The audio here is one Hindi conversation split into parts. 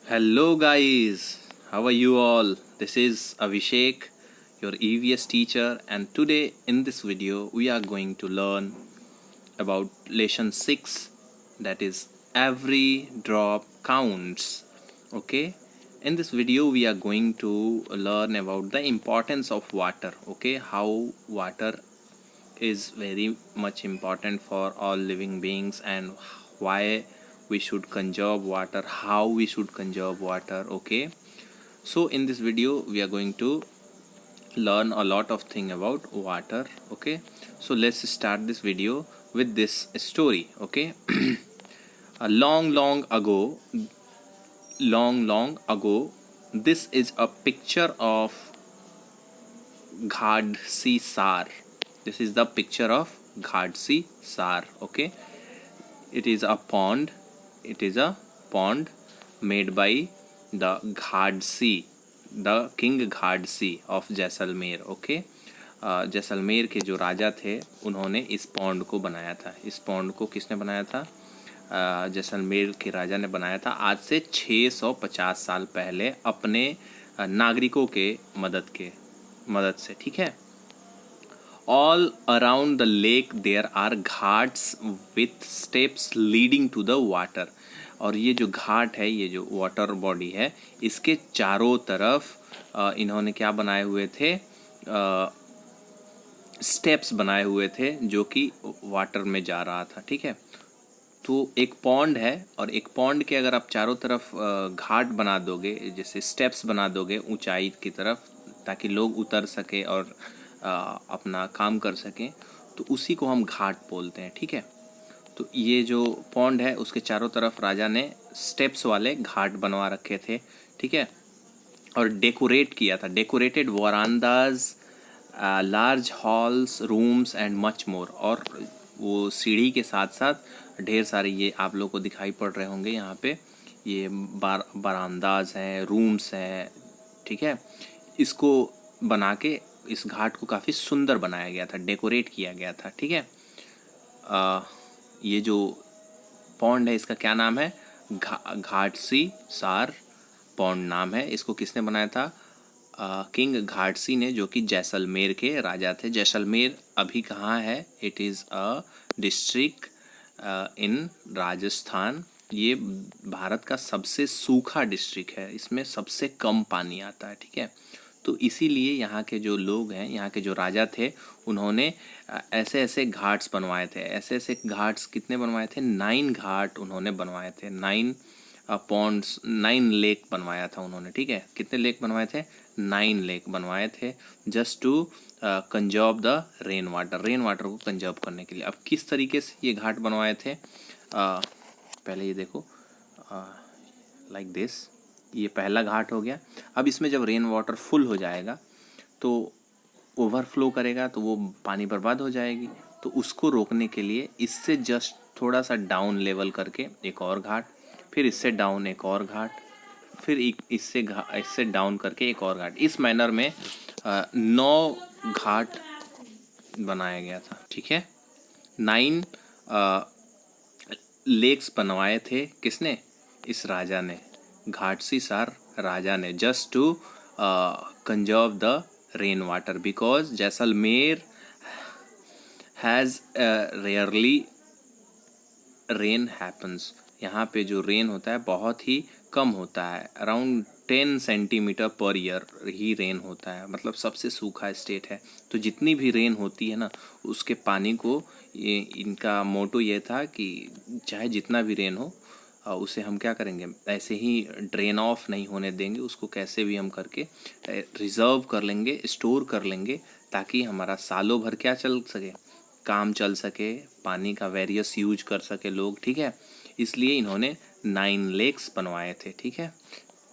Hello guys, how are you all? This is Abhishek, your EVS teacher, and today in this video we are going to learn about lesson 6, that is every drop counts. Okay, in this video we are going to learn about the importance of water. Okay, how water is very much important for all living beings and why we should conserve water, how we should conserve water. Okay, so in this video we are going to learn a lot of thing about water. Okay, so let's start this video with this story. Okay, a long ago, this is a picture of Ghadsi Sar. This is the picture of Ghadsi Sar. Okay, it is a pond. It is a pond made by the Ghadsi, the king Ghadsi of Jaisalmer. Okay, Jaisalmer के जो राजा थे उन्होंने इस पौंड को बनाया था. इस पौंड को किसने बनाया था? जैसलमेर के राजा ने बनाया था आज से 650 साल पहले अपने नागरिकों के मदद से. ठीक है. All around the lake there are ghats with steps leading to the water. और ये जो घाट है, ये जो वाटर बॉडी है, इसके चारों तरफ इन्होंने क्या बनाए हुए थे? स्टेप्स बनाए हुए थे जो कि वाटर में जा रहा था. ठीक है. तो एक पॉन्ड है और एक पॉन्ड के अगर आप चारों तरफ घाट बना दोगे, जैसे स्टेप्स बना दोगे ऊंचाई की तरफ, ताकि लोग उतर सके और अपना काम कर सकें, तो उसी को हम घाट बोलते हैं. ठीक है. तो ये जो पॉन्ड है उसके चारों तरफ राजा ने स्टेप्स वाले घाट बनवा रखे थे. ठीक है. और डेकोरेट किया था, decorated verandas, large halls, rooms and much more. और वो सीढ़ी के साथ साथ ढेर सारे, ये आप लोग को दिखाई पड़ रहे होंगे यहाँ पे, ये बरामदाज हैं, रूम्स हैं. ठीक है. इसको बना के इस घाट को काफ़ी सुंदर बनाया गया था, डेकोरेट किया गया था. ठीक है. ये जो पॉन्ड है इसका क्या नाम है? घाटसी सार पॉन्ड नाम है. इसको किसने बनाया था? किंग घाटसी ने, जो कि जैसलमेर के राजा थे. जैसलमेर अभी कहाँ है? It is a district in Rajasthan. ये भारत का सबसे सूखा डिस्ट्रिक्ट है, इसमें सबसे कम पानी आता है. ठीक है. तो इसीलिए यहाँ के जो लोग हैं, यहाँ के जो राजा थे, उन्होंने ऐसे ऐसे घाट्स बनवाए थे. ऐसे ऐसे घाट्स कितने बनवाए थे? 9 घाट उन्होंने बनवाए थे. 9 पॉन्ड्स, 9 लेक बनवाया था उन्होंने. ठीक है. कितने लेक बनवाए थे? 9 लेक बनवाए थे, just to conserve the rain water को कंजर्व करने के लिए. अब किस तरीके से ये घाट बनवाए थे? पहले ये देखो, लाइक दिस. ये पहला घाट हो गया. अब इसमें जब रेन वाटर फुल हो जाएगा तो ओवरफ्लो करेगा, तो वो पानी बर्बाद हो जाएगी. तो उसको रोकने के लिए इससे जस्ट थोड़ा सा डाउन लेवल करके एक और घाट, फिर इससे डाउन एक और घाट, फिर इससे डाउन करके एक और घाट. इस मैनर में 9 घाट बनाया गया था. ठीक है. 9 लेक्स बनवाए थे. किसने? इस राजा ने, घाटसी सार राजा ने, just to conserve the rain water, because Jaisalmer has rarely rain happens. यहाँ पे जो रेन होता है बहुत ही कम होता है. अराउंड 10 सेंटीमीटर पर ईयर ही रेन होता है. मतलब सबसे सूखा स्टेट है. तो जितनी भी रेन होती है ना, उसके पानी को, ये इनका मोटो ये था कि चाहे जितना भी रेन हो, उसे हम क्या करेंगे, ऐसे ही ड्रेन ऑफ नहीं होने देंगे. उसको कैसे भी हम करके रिजर्व कर लेंगे, स्टोर कर लेंगे, ताकि हमारा सालों भर क्या चल सके, काम चल सके, पानी का वेरियस यूज कर सके लोग. ठीक है. इसलिए इन्होंने 9 लेक्स बनवाए थे. ठीक है.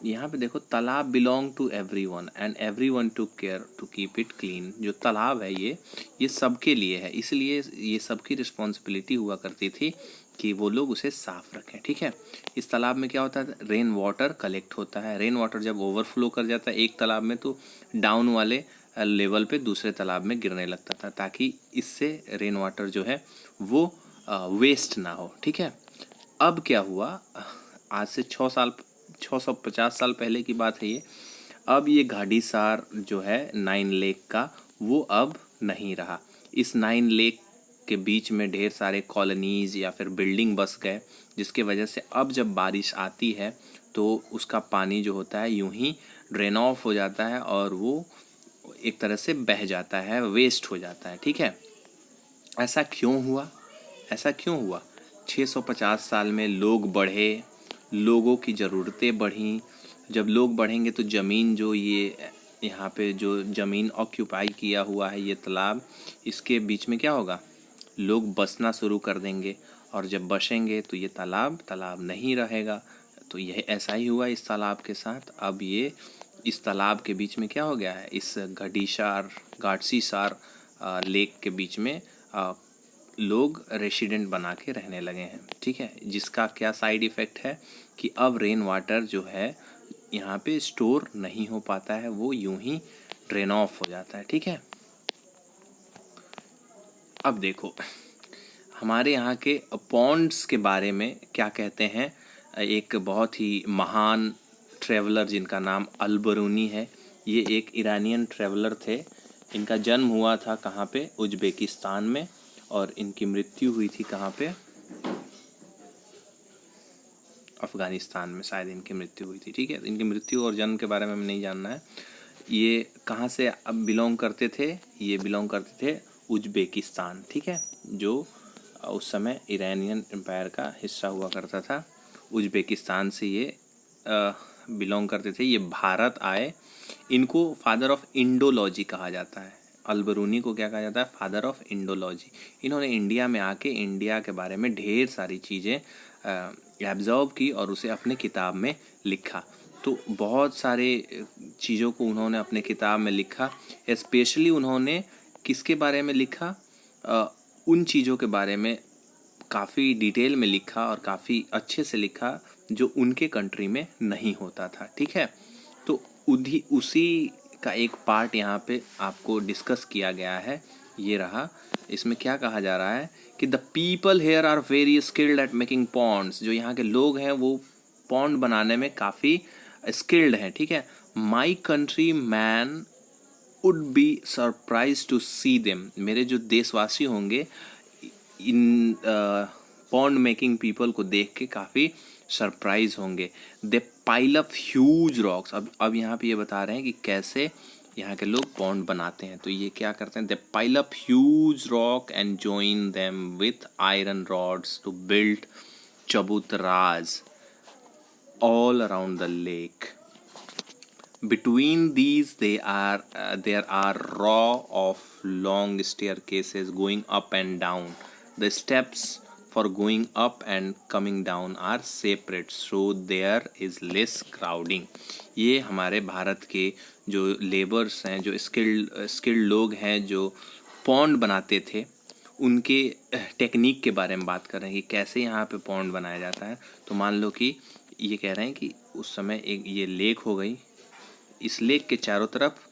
यहाँ पे देखो, तालाब belong to everyone and everyone took care to keep it clean. जो तालाब है ये सबके लिए है, इसलिए ये सबकी रिस्पॉन्सिबिलिटी हुआ करती थी कि वो लोग उसे साफ रखें. ठीक है. इस तालाब में क्या होता है? रेन वाटर कलेक्ट होता है. रेन वाटर जब ओवरफ्लो कर जाता है एक तालाब में, तो डाउन वाले लेवल पे दूसरे तालाब में गिरने लगता था, ताकि इससे रेन वाटर जो है वो वेस्ट ना हो. ठीक है. अब क्या हुआ? आज से 6 650 साल पहले की बात है ये। अब ये घाड़ीसार जो है 9 लेक का, वो अब नहीं रहा। इस 9 लेक के बीच में ढेर सारे कॉलोनीज या फिर बिल्डिंग बस गए, जिसके वजह से अब जब बारिश आती है तो उसका पानी जो होता है यूं ही ड्रेन ऑफ हो जाता है और वो एक तरह से बह जाता है, वेस्ट हो जाता है। ठीक है, ऐसा क्यों हुआ? ऐसा क्यों हुआ? 650 साल में लोग बढ़े, लोगों की ज़रूरतें बढ़ीं। जब लोग बढ़ेंगे तो ज़मीन जो ये यहाँ पे जो ज़मीन ऑक्यूपाई किया हुआ है ये तालाब, इसके बीच में क्या होगा? लोग बसना शुरू कर देंगे, और जब बसेंगे तो ये तालाब तालाब नहीं रहेगा। तो यह ऐसा ही हुआ इस तालाब के साथ। अब ये इस तालाब के बीच में क्या हो गया है, इस घाटसीसार लेक के बीच में लोग रेसिडेंट बना के रहने लगे हैं। ठीक है, जिसका क्या साइड इफ़ेक्ट है कि अब रेन वाटर जो है यहाँ पे स्टोर नहीं हो पाता है, वो यूं ही ड्रेन ऑफ हो जाता है। ठीक है, अब देखो हमारे यहाँ के पॉन्ड्स के बारे में क्या कहते हैं। एक बहुत ही महान ट्रैवलर जिनका नाम अल-बरूनी है, ये एक ईरानियन ट्रैवलर थे। इनका जन्म हुआ था कहाँ पे? उज़्बेकिस्तान में, और इनकी मृत्यु हुई थी कहाँ पे? अफ़गानिस्तान में शायद इनकी मृत्यु हुई थी। ठीक है, इनकी मृत्यु और जन्म के बारे में हमें नहीं जानना है। ये कहाँ से अब बिलोंग करते थे? ये बिलोंग करते थे उज़्बेकिस्तान। ठीक है, जो उस समय ईरानियन एम्पायर का हिस्सा हुआ करता था। उज़्बेकिस्तान से ये बिलोंग करते थे। ये भारत आए, इनको फादर ऑफ इंडोलॉजी कहा जाता है। अल-बरूनी को क्या कहा जाता है? Father of Indology. इन्होंने इंडिया में आके इंडिया के बारे में ढेर सारी चीज़ें एब्जॉर्व की और उसे अपने किताब में लिखा। तो बहुत सारे चीज़ों को उन्होंने अपने किताब में लिखा। स्पेशली उन्होंने किसके बारे में लिखा? उन चीज़ों के बारे में काफ़ी डिटेल में लिखा और काफ़ी अच्छे से लिखा जो उनके कंट्री में नहीं होता था। ठीक है, तो उसी का एक पार्ट यहाँ पे आपको डिस्कस किया गया है। ये रहा, इसमें क्या कहा जा रहा है कि the people here are very skilled at making ponds. जो यहाँ के लोग हैं वो पॉन्ड बनाने में काफ़ी स्किल्ड हैं। ठीक है, my country man would be surprise to see them. मेरे जो देशवासी होंगे इन पॉन्ड मेकिंग पीपल को देख के काफ़ी सरप्राइज होंगे। दे पाइल अप ह्यूज रॉक्स। अब यहाँ पे ये बता रहे हैं कि कैसे यहाँ के लोग पॉन्ड बनाते हैं। तो ये क्या करते हैं? They pile up huge rock and join them with iron rods to build चबूतराज all around the lake. Between these, there are row of long staircases going up and down. The steps for going up and coming down are separate, so there is less crowding. ये हमारे भारत के जो लेबर्स हैं, जो स्किल्ड लोग हैं जो पॉन्ड बनाते थे, उनके टेक्निक के बारे में बात कर रहे हैं कि कैसे यहाँ पे पॉन्ड बनाया जाता है। तो मान लो कि ये कह रहे हैं कि उस समय एक ये लेक हो गई, इस लेक के चारों तरफ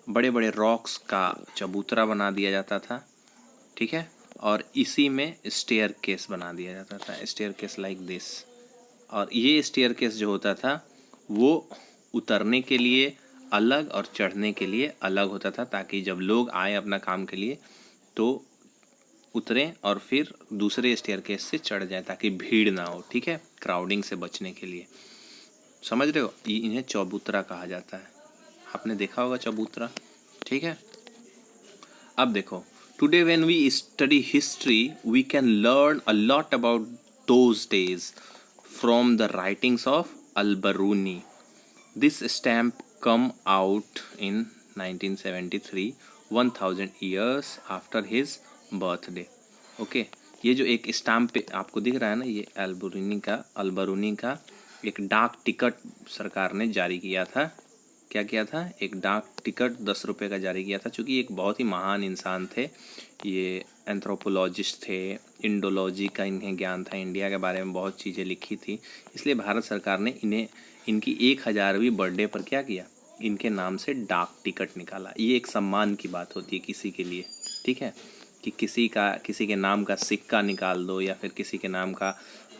बड़े बड़े रॉक्स का चबूतरा बना दिया जाता था। ठीक है, और इसी में स्टेयर केस बना दिया जाता था, स्टेयर केस लाइक दिस। और ये स्टेयर केस जो होता था वो उतरने के लिए अलग और चढ़ने के लिए अलग होता था, ताकि जब लोग आए अपना काम के लिए तो उतरें और फिर दूसरे स्टेयरकेस से चढ़ जाएं, ताकि भीड़ ना हो। ठीक है, क्राउडिंग से बचने के लिए। समझ रहे हो? इन्हें चबूतरा कहा जाता है। आपने देखा होगा चबूतरा। ठीक है, अब देखो, today when we study history we can learn a lot about those days from the writings of Al-Biruni. This stamp come out in 1973, 1000 years after his birthday. Okay, ये जो एक स्टाम्प पे आपको दिख रहा है ना, ये अल-बरूनी का एक डाक टिकट सरकार ने जारी किया था। क्या किया था? एक डाक टिकट 10 रुपये का जारी किया था। चूँकि एक बहुत ही महान इंसान थे, ये एंथ्रोपोलॉजिस्ट थे, इंडोलॉजी का इन्हें ज्ञान था, इंडिया के बारे में बहुत चीज़ें लिखी थी, इसलिए भारत सरकार ने इन्हें इनकी 1000वीं बर्थडे पर क्या किया? इनके नाम से डाक टिकट निकाला। ये एक सम्मान की बात होती है किसी के लिए। ठीक है, कि किसी के नाम का सिक्का निकाल दो या फिर किसी के नाम का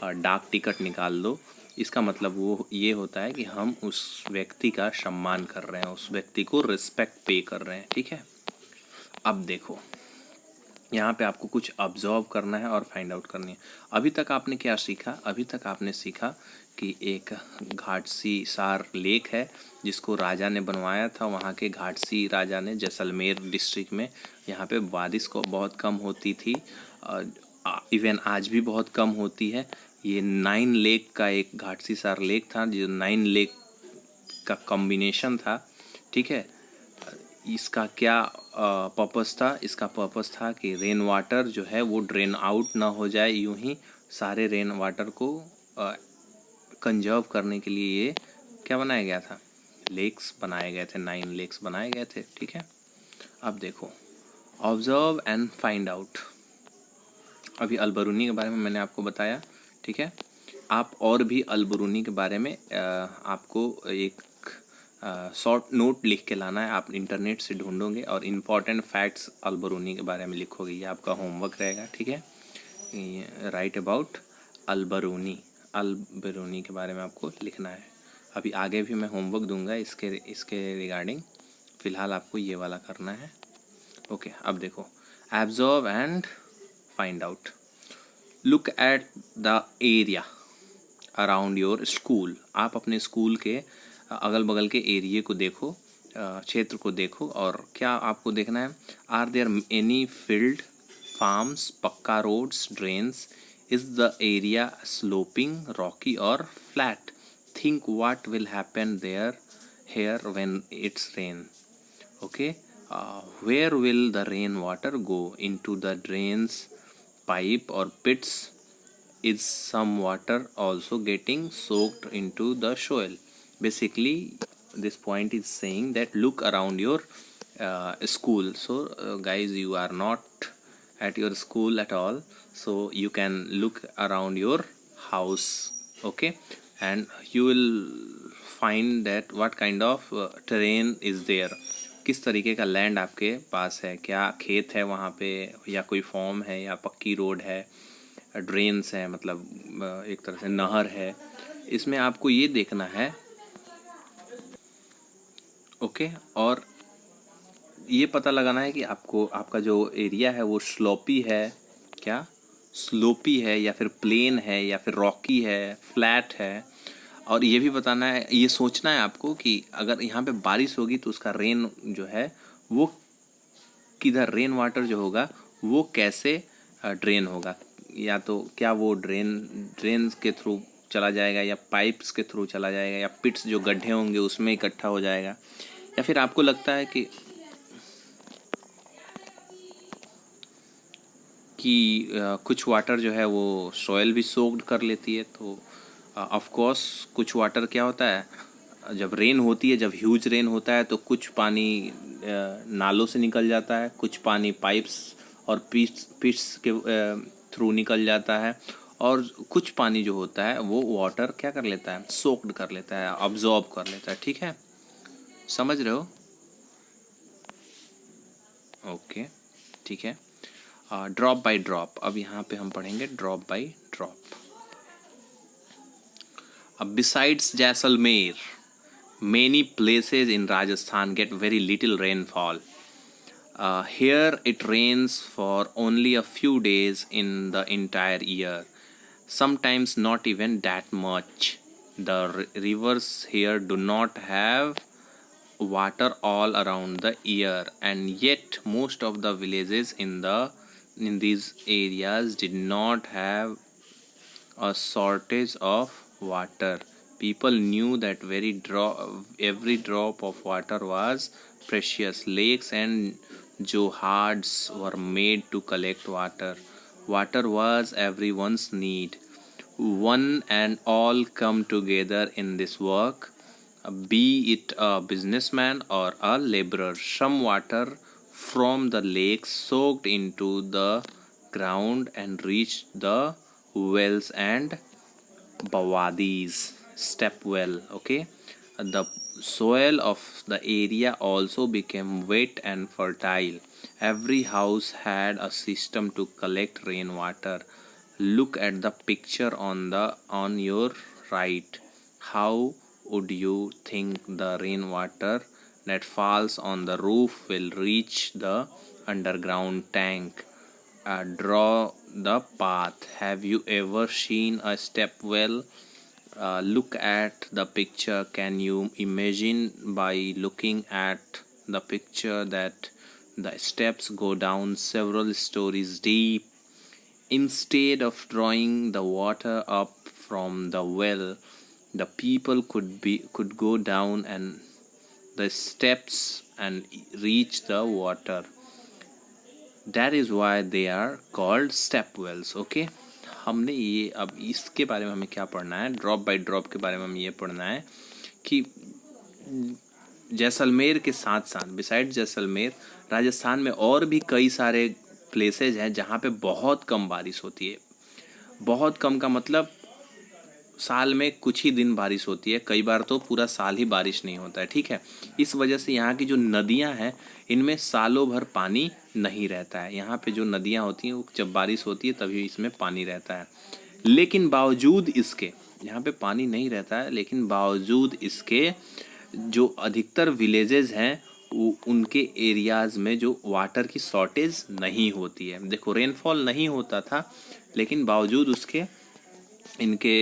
डाक टिकट निकाल दो, इसका मतलब वो ये होता है कि हम उस व्यक्ति का सम्मान कर रहे हैं, उस व्यक्ति को रिस्पेक्ट पे कर रहे हैं। ठीक है, अब देखो यहाँ पे आपको कुछ ऑब्जर्व करना है और फाइंड आउट करनी है। अभी तक आपने क्या सीखा? अभी तक आपने सीखा कि एक घाटसी सार लेक है जिसको राजा ने बनवाया था। वहाँ के घाटसी राजा ने, जैसलमेर डिस्ट्रिक्ट में। यहाँ पे बारिश को बहुत कम होती थी, इवन आज भी बहुत कम होती है। ये 9 लेक का एक घाटसी सार लेक था, जो 9 लेक का कॉम्बिनेशन था। ठीक है, इसका क्या पर्पस था? इसका पर्पस था कि रेन वाटर जो है वो ड्रेन आउट ना हो जाए यूं ही। सारे रेन वाटर को कंजर्व करने के लिए ये क्या बनाया गया था? लेक्स बनाए गए थे, 9 लेक्स बनाए गए थे। ठीक है, अब देखो, ऑब्जर्व एंड फाइंड आउट। अभी अलबरूनी के बारे में मैंने आपको बताया। ठीक है, आप और भी अलबरूनी के बारे में आपको एक शॉर्ट नोट लिख के लाना है। आप इंटरनेट से ढूंढोगे और इम्पॉर्टेंट फैक्ट्स अलबरूनी के बारे में लिखोगे। ये आपका होमवर्क रहेगा। ठीक है, राइट अबाउट अलबरूनी। अलबरूनी के बारे में आपको लिखना है। अभी आगे भी मैं होमवर्क दूंगा इसके रिगार्डिंग। फ़िलहाल आपको ये वाला करना है। ओके, अब देखो, absorb and find out. Look at the area around your school. आप अपने स्कूल के अगल बगल के एरिए को देखो, क्षेत्र को देखो, और क्या आपको देखना है? Are there any field, farms, pucca roads, drains? Is the area sloping, rocky और flat? Think what will happen there here when it's rain. Okay, where will the rain water go? Into the drains, pipe or pits? Is some water also getting soaked into the soil? Basically, this point is saying that look around your school. So guys, you are not at your school at all, so you can look around your house. Okay, and you will find that what kind of terrain is there. किस तरीके का लैंड आपके पास है, क्या खेत है वहाँ पे, या कोई फॉर्म है, या पक्की रोड है, ड्रेन्स है, मतलब एक तरह से नहर है। इसमें आपको ये देखना है। ओके, और ये पता लगाना है कि आपको आपका जो एरिया है वो स्लोपी है, क्या स्लोपी है, या फिर प्लेन है, या फिर रॉकी है, फ्लैट है। और ये भी बताना है, ये सोचना है आपको कि अगर यहाँ पे बारिश होगी तो उसका रेन जो है वो किधर, रेन वाटर जो होगा वो कैसे ड्रेन होगा। या तो क्या वो ड्रेन के थ्रू चला जाएगा, या पाइप्स के थ्रू चला जाएगा, या पिट्स जो गड्ढे होंगे उसमें इकट्ठा हो जाएगा, या फिर आपको लगता है कि कुछ वाटर जो है वो सॉइल भी सोक्ड कर लेती है। तो ऑफ कोर्स कुछ वाटर क्या होता है, जब रेन होती है, जब ह्यूज रेन होता है तो कुछ पानी नालों से निकल जाता है, कुछ पानी पाइप्स और पिट्स के थ्रू निकल जाता है, और कुछ पानी जो होता है वो वाटर क्या कर लेता है, सोक्ड कर लेता है, अब्जॉर्ब कर लेता है। ठीक है, समझ रहे हो? ओके, ठीक है। ड्रॉप बाय ड्रॉप, अब यहाँ पे हम पढ़ेंगे ड्रॉप बाय ड्रॉप। अब besides Jaisalmer, many places in Rajasthan get very little rainfall. Here it rains for only a few days in the entire year, sometimes not even that much. The rivers here do not have water all around the year, and yet most of the villages in these areas did not have a shortage of water. People knew that every drop of water was precious. Lakes and johards were made to collect water. Water was everyone's need. One and all come together in this work, be it a businessman or a laborer. Some water from the lakes soaked into the ground and reached the wells and bawadis. Step well. Okay, the soil of the area also became wet and fertile. Every house had a system to collect rainwater. Look at the picture on your right. How would you think the rainwater that falls on the roof will reach the underground tank? Draw the path. Have you ever seen a step well? Look at the picture. Can you imagine by looking at the picture that the steps go down several stories deep? Instead of drawing the water up from the well, the people could go down and the steps and reach the water. That is why they are called step wells. Okay, हमने ये अब इसके बारे में हमें क्या पढ़ना है, ड्रॉप बाय ड्रॉप के बारे में हमें ये पढ़ना है कि जैसलमेर के साथ साथ बिसाइड जैसलमेर राजस्थान में और भी कई सारे प्लेसेज हैं जहाँ पे बहुत कम बारिश होती है। बहुत कम का मतलब साल में कुछ ही दिन बारिश होती है, कई बार तो पूरा साल ही बारिश नहीं होता है। ठीक है, इस वजह से यहाँ की जो नदियाँ हैं इनमें सालों भर पानी नहीं रहता है। यहाँ पे जो नदियाँ होती हैं वो जब बारिश होती है तभी इसमें पानी रहता है। लेकिन बावजूद इसके यहाँ पे पानी नहीं रहता है, लेकिन बावजूद इसके जो अधिकतर विलेजेस हैं उनके एरियाज़ में जो वाटर की शॉर्टेज नहीं होती है। देखो, रेनफॉल नहीं होता था लेकिन बावजूद उसके इनके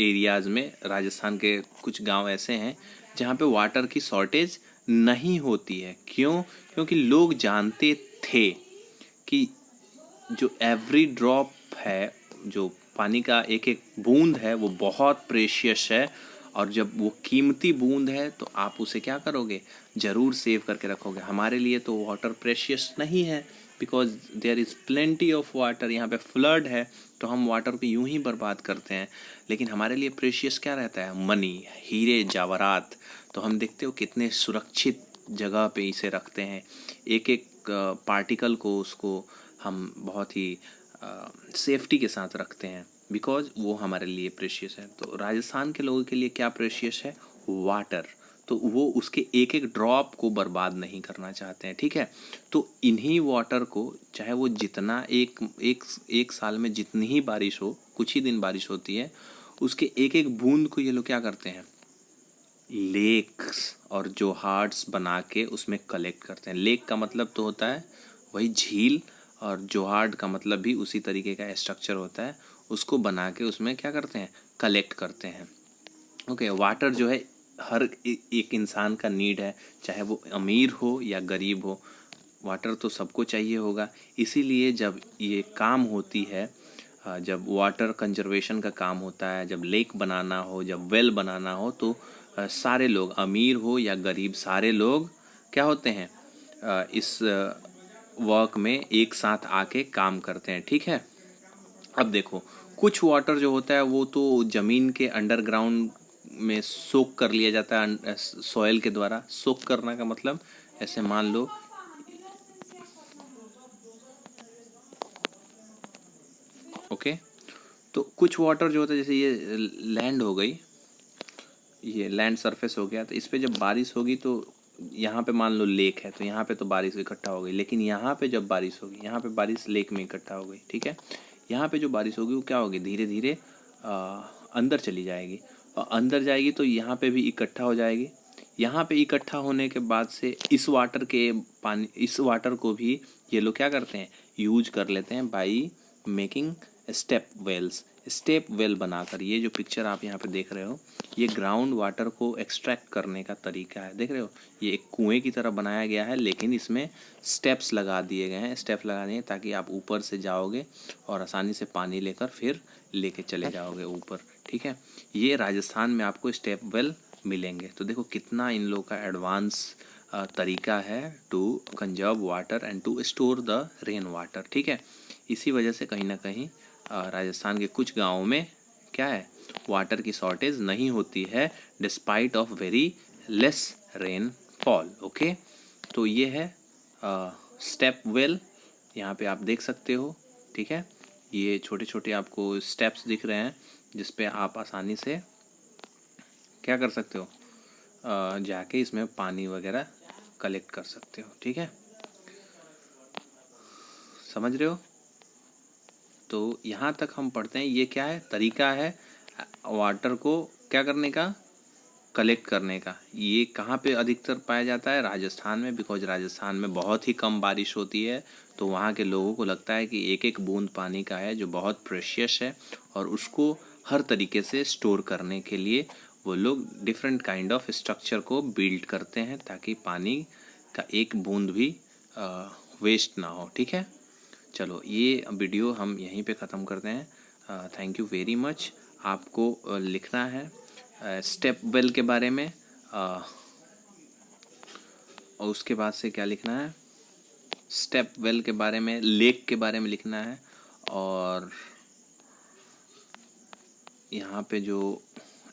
एरियाज़ में राजस्थान के कुछ गांव ऐसे हैं जहां पे वाटर की शॉर्टेज नहीं होती है। क्यों? क्योंकि लोग जानते थे कि जो एवरी ड्रॉप है, जो पानी का एक एक बूंद है, वो बहुत प्रेशियस है और जब वो कीमती बूंद है तो आप उसे क्या करोगे, ज़रूर सेव करके रखोगे। हमारे लिए तो वाटर प्रेशियस नहीं है because there is plenty of water. यहाँ पे फ्लड है तो हम वाटर को यूं ही बर्बाद करते हैं। लेकिन हमारे लिए प्रेशियस क्या रहता है? मनी, हीरे जवाहरात। तो हम देखते हो कितने सुरक्षित जगह पे इसे रखते हैं, एक एक पार्टिकल को उसको हम बहुत ही सेफ्टी के साथ रखते हैं बिकॉज वो हमारे लिए प्रेशियस है। तो राजस्थान के लोगों के लिए क्या प्रेशियस है? वाटर। तो वो उसके एक एक ड्रॉप को बर्बाद नहीं करना चाहते हैं। ठीक है, तो इन्हीं वाटर को चाहे वो जितना एक साल में जितनी ही बारिश हो, कुछ ही दिन बारिश होती है, उसके एक एक बूंद को ये लोग क्या करते हैं, लेक्स और जोहार्ड्स बना के उसमें कलेक्ट करते हैं। लेक का मतलब तो होता है वही झील, और जोहार्ड का मतलब भी उसी तरीके का स्ट्रक्चर होता है। उसको बना के उसमें क्या करते हैं, कलेक्ट करते हैं। ओके, वाटर जो है हर एक इंसान का नीड है, चाहे वो अमीर हो या गरीब हो, वाटर तो सबको चाहिए होगा। इसीलिए जब ये काम होती है, जब वाटर कंजर्वेशन का काम होता है, जब लेक बनाना हो, जब वेल बनाना हो, तो सारे लोग, अमीर हो या गरीब, सारे लोग क्या होते हैं, इस वर्क में एक साथ आके काम करते हैं। ठीक है, अब देखो, कुछ वाटर जो होता है वो तो ज़मीन के अंडरग्राउंड में सोक कर लिया जाता है, सॉइल के द्वारा। सोक करना का मतलब ऐसे मान लो ओके, तो कुछ वाटर जो होता है, जैसे ये लैंड हो गई, ये लैंड सरफेस हो गया, तो इस पे जब बारिश होगी तो यहाँ पे मान लो लेक है, तो यहाँ पे तो बारिश इकट्ठा हो गई। लेकिन यहाँ पे जब बारिश होगी, यहाँ पे बारिश लेक में इकट्ठा हो गई। ठीक है, यहाँ पे जो बारिश होगी वो क्या होगी, धीरे धीरे अंदर चली जाएगी, और अंदर जाएगी तो यहाँ पे भी इकट्ठा हो जाएगी। यहाँ पे इकट्ठा होने के बाद से इस वाटर को भी ये लोग क्या करते हैं, यूज कर लेते हैं by making step wells. Step well बनाकर, ये जो पिक्चर आप यहाँ पे देख रहे हो, ये ग्राउंड वाटर को एक्सट्रैक्ट करने का तरीका है। देख रहे हो, ये एक कुएं की तरह बनाया गया है, लेकिन इसमें स्टेप्स लगा दिए गए हैं। स्टेप्स लगा दिए ताकि आप ऊपर से जाओगे और आसानी से पानी लेकर फिर लेके चले जाओगे ऊपर। ठीक है, ये राजस्थान में आपको स्टेप वेल मिलेंगे। तो देखो कितना इन लोगों का एडवांस तरीका है to conserve water and to store the rain water. ठीक है, इसी वजह से कहीं ना कहीं राजस्थान के कुछ गाँवों में क्या है, वाटर की शॉर्टेज नहीं होती है despite of very less rainfall. Okay, तो ये है स्टेप वेल, यहाँ पे आप देख सकते हो। ठीक है, ये छोटे छोटे आपको स्टेप्स दिख रहे हैं जिस पे आप आसानी से क्या कर सकते हो, जाके इसमें पानी वगैरह कलेक्ट कर सकते हो। ठीक है, समझ रहे हो? तो यहाँ तक हम पढ़ते हैं, ये क्या है, तरीका है वाटर को क्या करने का, कलेक्ट करने का। ये कहाँ पे अधिकतर पाया जाता है, राजस्थान में, बिकॉज राजस्थान में बहुत ही कम बारिश होती है, तो वहाँ के लोगों को लगता है कि एक एक बूंद पानी का है जो बहुत प्रेशियस है, और उसको हर तरीके से स्टोर करने के लिए वो लोग डिफरेंट काइंड ऑफ स्ट्रक्चर को बिल्ड करते हैं ताकि पानी का एक बूंद भी वेस्ट ना हो। ठीक है, चलो ये वीडियो हम यहीं पे ख़त्म करते हैं। Thank you very much. आपको लिखना है स्टेप वेल के बारे में, और उसके बाद से क्या लिखना है, स्टेप वेल के बारे में, लेक के बारे में लिखना है, और यहाँ पे जो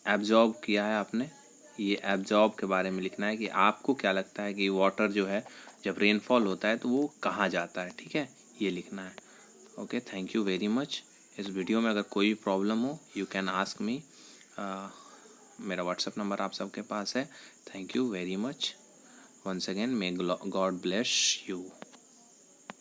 एब्जॉर्ब किया है आपने, ये एब्जॉर्ब के बारे में लिखना है कि आपको क्या लगता है कि वाटर जो है जब रेनफॉल होता है तो वो कहाँ जाता है। ठीक है, ये लिखना है। Okay, thank you very much. इस वीडियो में अगर कोई भी प्रॉब्लम हो यू कैन आस्क मी, मेरा व्हाट्सएप नंबर आप सबके पास है। Thank you very much once again, may God bless you.